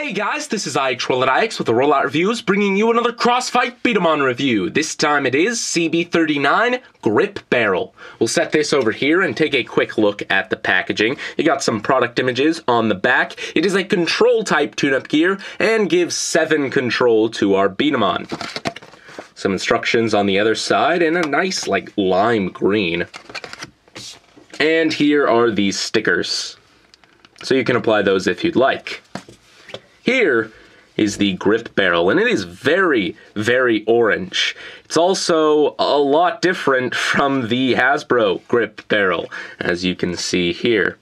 Hey guys, this is Untitled with the Rollout Reviews, bringing you another Crossfight B-Daman review. This time it is CB-39 Grip Barrel. We'll set this over here and take a quick look at the packaging. You got some product images on the back. It is a control type tune-up gear and gives 7 control to our B-Daman. Some instructions on the other side and a nice lime green. And here are these stickers. So you can apply those if you'd like. Here is the grip barrel, and it is very, very orange. It's also a lot different from the Hasbro grip barrel, as you can see here.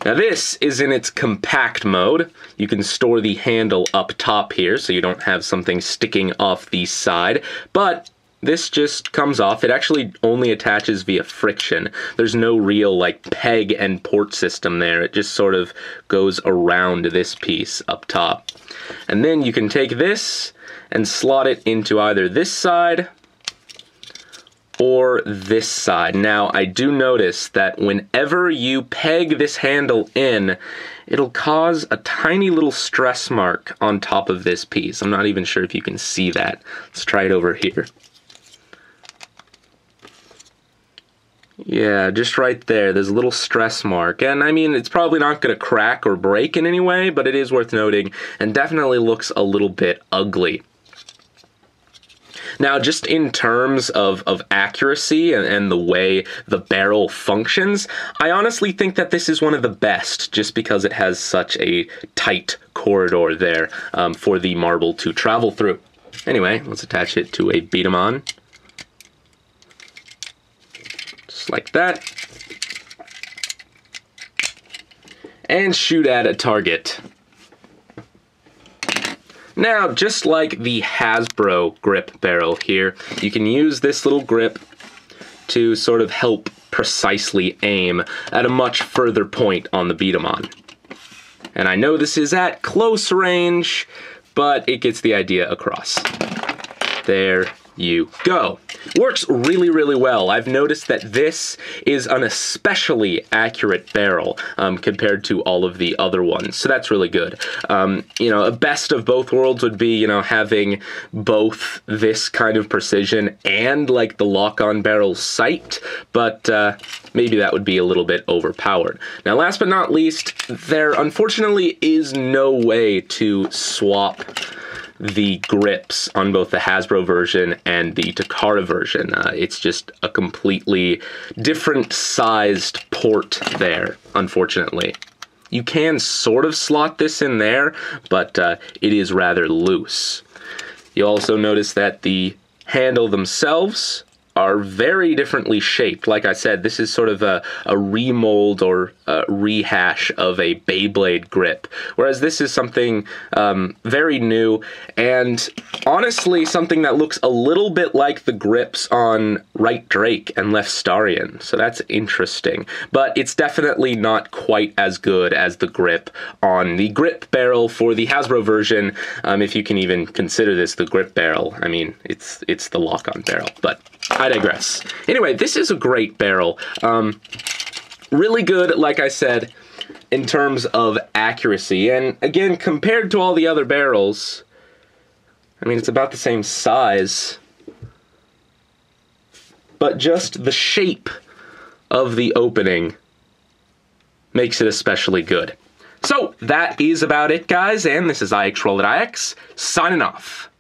Now this is in its compact mode. You can store the handle up top here, so you don't have something sticking off the side, but this just comes off. It actually only attaches via friction. There's no real peg and port system there. It just sort of goes around this piece up top. And then you can take this and slot it into either this side or this side. Now, I do notice that whenever you peg this handle in, it'll cause a tiny little stress mark on top of this piece. I'm not even sure if you can see that. Let's try it over here. Yeah, just right there, there's a little stress mark. And I mean, it's probably not going to crack or break in any way, but it is worth noting and definitely looks a little bit ugly. Now, just in terms of accuracy and the way the barrel functions, I honestly think that this is one of the best just because it has such a tight corridor there for the marble to travel through. Anyway, let's attach it to a B-Daman. Like that, and shoot at a target. Now, just like the Hasbro grip barrel here, you can use this little grip to sort of help precisely aim at a much further point on the B-Daman. And I know this is at close range, but it gets the idea across. There you go. Works really, really well. I've noticed that this is an especially accurate barrel compared to all of the other ones, so that's really good. You know, a best of both worlds would be, you know, having both this kind of precision and the lock-on barrel sight, but maybe that would be a little bit overpowered. Now, last but not least, there unfortunately is no way to swap the grips on both the Hasbro version and the Takara version. It's just a completely different sized port there, unfortunately. You can sort of slot this in there, but it is rather loose. You'll also notice that the handle themselves are very differently shaped. Like I said, this is sort of a remold or a rehash of a Beyblade grip, whereas this is something very new and honestly something that looks a little bit like the grips on Right Drake and Left Starion, so that's interesting. But it's definitely not quite as good as the grip on the grip barrel for the Hasbro version, if you can even consider this the grip barrel. I mean, it's the lock-on barrel, but I digress. Anyway, this is a great barrel. Really good, like I said, in terms of accuracy. And again, compared to all the other barrels, I mean, it's about the same size, but just the shape of the opening makes it especially good. So that is about it, guys, and this is IX signing off.